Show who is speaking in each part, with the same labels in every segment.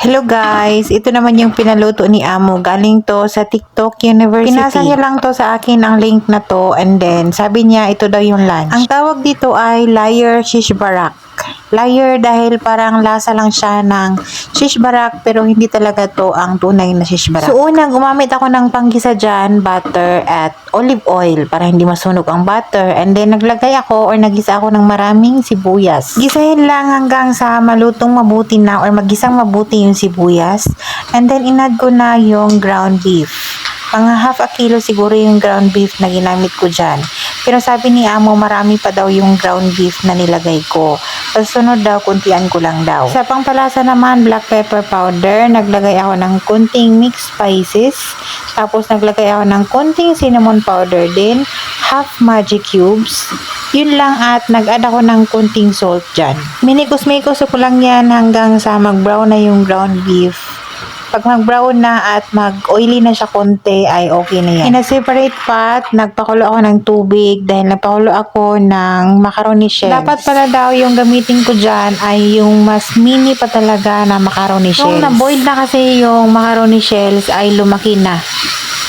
Speaker 1: Hello guys, ito naman yung pinaluto ni Amo. Galing to sa TikTok University. Pinasa niya lang to sa akin ang link na to and then sabi niya ito daw yung lunch. Ang tawag dito ay liar shish barak. Liar dahil parang lasa lang siya ng shish barak pero hindi talaga to ang tunay na shish barak. So una, gumamit ako ng panggisa dyan, butter at olive oil para hindi masunog ang butter. And then naglagay ako or nagisa ako ng maraming sibuyas. Gisahin lang hanggang sa malutong mabuti na or magisang mabuti yung sibuyas. And then inad ko na yung ground beef. Mga half a kilo siguro yung ground beef na ginamit ko dyan. Pero sabi ni Amo, marami pa daw yung ground beef na nilagay ko. Pagsunod daw, kuntian ko lang daw. Sa pangpalasa naman, black pepper powder. Naglagay ako ng kunting mixed spices. Tapos naglagay ako ng kunting cinnamon powder din. Half magic cubes. Yun lang at nag-add ako ng kunting salt dyan. Minikos-mikos ko lang yan hanggang sa mag-brown na yung ground beef. Pag mag-brown na at mag-oily na siya konti ay okay na yan. In a separate pot, nagpakulo ako ng tubig dahil nagpakulo ako ng macaroni shells. Dapat pala daw yung gamitin ko dyan ay yung mas mini pa talaga na macaroni shells. Kung na-boiled na kasi yung macaroni shells ay lumaki na.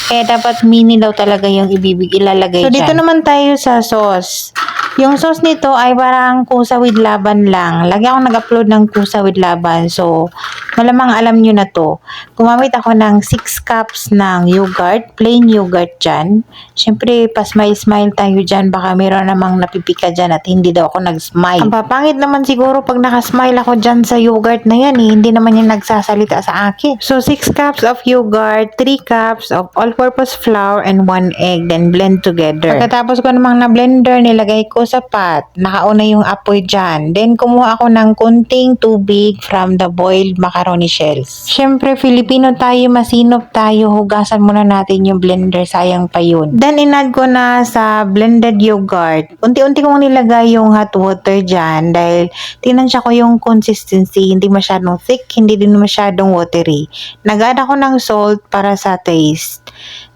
Speaker 1: Eh, dapat mini daw talaga yung ilalagay dyan. So, dito naman tayo sa sauce. Yung sauce nito ay parang kusa with laban lang. Lagi ako nag-upload ng kusa with laban. So, malamang alam nyo na to. Gumamit ako ng 6 cups ng yogurt. Plain yogurt dyan. Siyempre, pa-smile-smile tayo dyan. Baka meron namang napipika dyan at hindi daw ako nag-smile. Ang papangit naman siguro pag nakasmile ako dyan sa yogurt na yan. Hindi naman yan nagsasalita sa akin. So, 6 cups of yogurt, 3 cups of all-purpose flour, and 1 egg. Then, blend together. Pagkatapos ko namang na-blender, nilagay ko sa pot. Nakauna yung apoy dyan. Then, kumuha ako ng kunting tubig from the boiled macaroni shells. Siyempre, Filipino tayo, masinop tayo. Hugasan muna natin yung blender. Sayang pa yun. Then, inad ko na sa blended yogurt. Unti-unti kong nilagay yung hot water dyan dahil tinansya ko yung consistency. Hindi masyadong thick, hindi din masyadong watery. Nag-add ako ng salt para sa taste.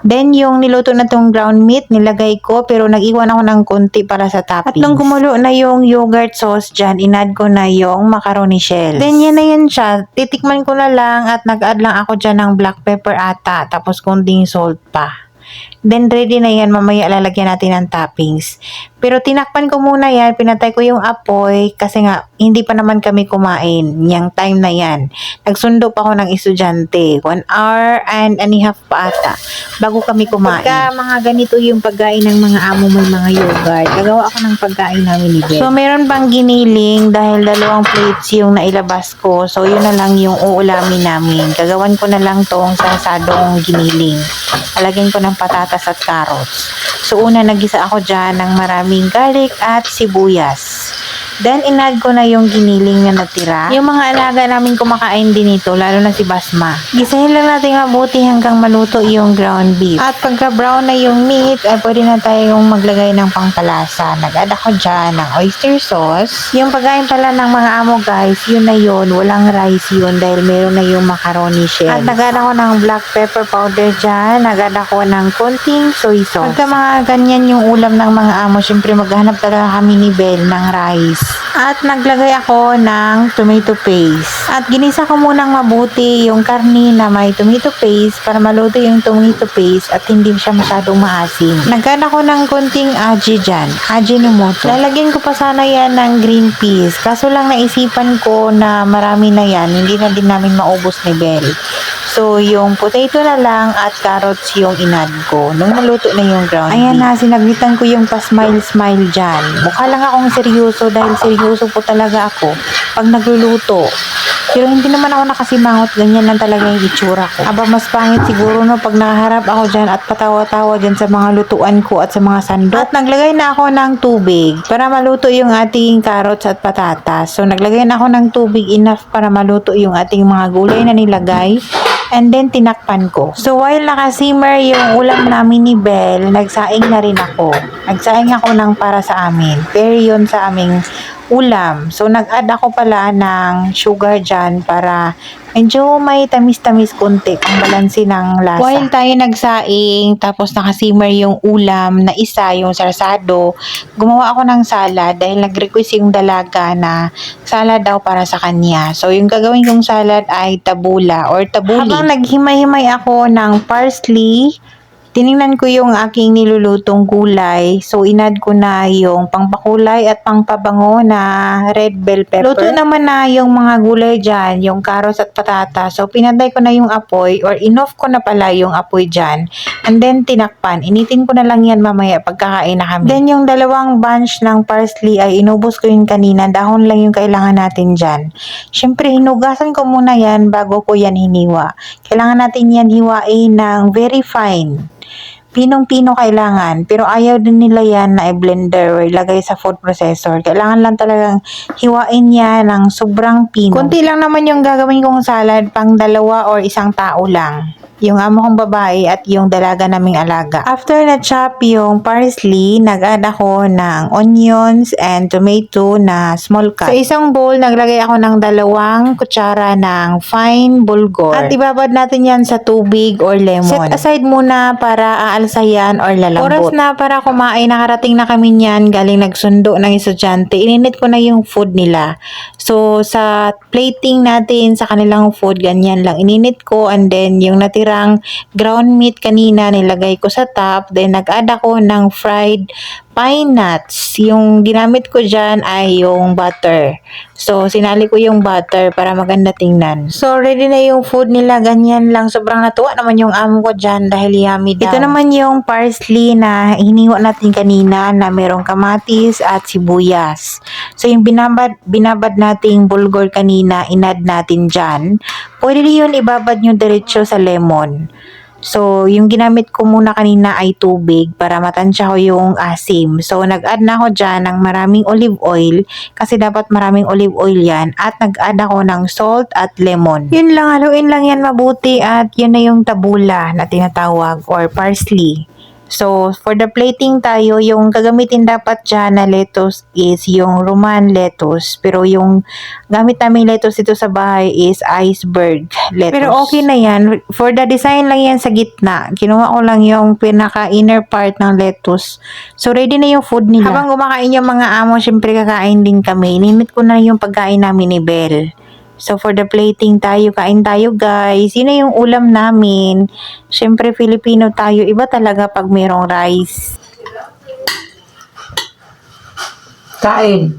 Speaker 1: Then, yung niluto na tong ground meat, nilagay ko pero nag-iwan ako ng konti para sa toppings. At nung kumulo na yung yogurt sauce dyan, inad ko na yung macaroni shells. Then, yan na yan siya. Titikman ko na lang at nag-add lang ako dyan ng black pepper ata. Tapos, kunting salt pa. Then, ready na yan. Mamaya lalagyan natin ng toppings. Pero tinakpan ko muna yan. Pinatay ko yung apoy kasi nga, hindi pa naman kami kumain. Yang time na yan. Nagsundo pa ako ng estudyante. 1 hour and a half pa ata bago kami kumain. Pagka mga ganito yung pagkain ng mga amo may mga yogurt, gagawa ako ng pagkain namin ni Beth. So, meron pang giniling dahil 2 plates yung nailabas ko. So, yun na lang yung uulamin namin. Gagawan ko na lang tong sasadong giniling. Alagyan ko ng patatas at carrots. So, una nagisa ako dyan ng maraming garlic at sibuyas. Then, inad ko na yung giniling na natira. Yung mga alaga namin kumakain din ito, lalo na si Basma. Gisahin lang natin mabuti hanggang maluto yung ground beef. At pagka brown na yung meat, ay pwede na tayong maglagay ng pangpalasa. Nag-add ako dyan ng oyster sauce. Yung pagkain pala ng mga amo guys, yun na yun. Walang rice yun dahil meron na yung macaroni shells. At nag-add ako ng black pepper powder dyan. Nag-add ako ng konting soy sauce. Pagka mga ganyan yung ulam ng mga amo, syempre maghanap talaga kami ni Belle ng rice. At naglagay ako ng tomato paste. At ginisa ko munang mabuti yung karni na may tomato paste para maluto yung tomato paste at hindi siya masyadong maasim. Nag-add ako ng konting aji dyan. Ajinomoto. Lalagyan ko pa sana yan ng green peas. Kaso lang naisipan ko na marami na yan. Hindi na din namin maubos ni Belle. So, yung potato na lang at carrots yung inad ko. Nung naluto na yung ground beef. Ayan na, sinaglitan ko yung pa-smile-smile dyan. Mukha lang akong seryoso dahil seryoso po talaga ako pag nagluluto. Pero hindi naman ako nakasimangot, ganyan lang talaga yung itsura ko. Aba, mas pangit siguro no pag nakaharap ako dyan at patawa-tawa dyan sa mga lutuan ko at sa mga sandok. At naglagay na ako ng tubig para maluto yung ating carrots at patatas. So, naglagay na ako ng tubig enough para maluto yung ating mga gulay na nilagay. And then, tinakpan ko. So, while nakasimmer yung ulam namin ni Belle, nagsaing na rin ako. Nagsaing ako ng para sa amin. Pero yun sa aming ulam. So, nag-add ako pala ng sugar dyan para medyo may tamis-tamis konti pang balansi ng lasa. While tayo nagsaing, tapos nakasimmer yung ulam na isa, yung sarsado, gumawa ako ng salad dahil nag-request yung dalaga na salad daw para sa kanya. So, yung gagawin kong salad ay tabula or tabuli. Habang naghimay-himay ako ng parsley, tiningnan ko yung aking nilulutong gulay. So, inad ko na yung pangpakulay at pangpabango na red bell pepper. Luto naman na yung mga gulay dyan, yung carrots at patata. So, pinatay ko na yung apoy or in-off ko na pala yung apoy dyan. And then, tinakpan. Initin ko na lang yan mamaya pagkakain na kami. Then, yung dalawang bunch ng parsley ay inubos ko yun kanina. Dahon lang yung kailangan natin dyan. Siyempre, hinugasan ko muna yan bago ko yan hiniwa. Kailangan natin yan hiwain ng very fine. Pinong-pino kailangan, pero ayaw din nila yan na i-blender or ilagay sa food processor. Kailangan lang talagang hiwain yan ng sobrang pino. Kunti lang naman yung gagawin kong salad, pang dalawa or isang tao lang. Yung amo kong babae at yung dalaga naming alaga. After na chop yung parsley, nag-add ako ng onions and tomato na small cut. Sa isang bowl, naglagay ako ng 2 kutsara ng fine bulgur. At ibabad natin yan sa tubig or lemon. Set aside muna para aalsayan or lalambot. Oras na para kumain, nakarating na kami niyan, galing nagsundo ng estudyante. Ininit ko na yung food nila. So, sa plating natin sa kanilang food, ganyan lang. Ininit ko and then yung natira ground meat kanina nilagay ko sa top, then nag-add ako ng fried pine nuts. Yung ginamit ko dyan ay yung butter. So, sinali ko yung butter para maganda tingnan. So, ready na yung food nila. Ganyan lang. Sobrang natuwa naman yung amo ko dyan dahil yummy daw. Ito naman yung parsley na hiniwa natin kanina na merong kamatis at sibuyas. So, yung binabad nating bulgur kanina, inad natin dyan. Pwede yun ibabad nyo diretso sa lemon. So, yung ginamit ko muna kanina ay tubig para matansya ko yung asim. So, nag-add na ako dyan ng maraming olive oil kasi dapat maraming olive oil yan. At nag-add ako ng salt at lemon. Yun lang, haluin lang yan mabuti at yun na yung tabula na tinatawag or parsley. So, for the plating tayo, yung gagamitin dapat dyan na lettuce is yung Roman lettuce. Pero yung gamit namin lettuce dito sa bahay is iceberg lettuce. Pero okay na yan. For the design lang yan sa gitna. Kinuha ko lang yung pinaka-inner part ng lettuce. So, ready na yung food nila. Habang kumakain yung mga amo, syempre kakain din kami. Inimit ko na yung pagkain namin ni Belle. So, for the plating tayo, kain tayo guys. Yun na yung ulam namin. Siyempre, Filipino tayo. Iba talaga pag mayroong rice.
Speaker 2: Kain.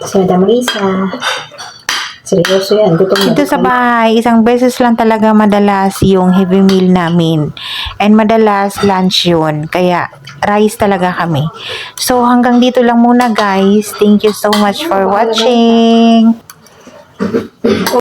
Speaker 2: Si Madam Lisa. Seryoso yan. Gutom na.
Speaker 1: Dito sa bahay, isang beses lang talaga madalas yung heavy meal namin. And madalas lunch yun. Kaya rice talaga kami. So hanggang dito lang muna guys. Thank you so much for watching.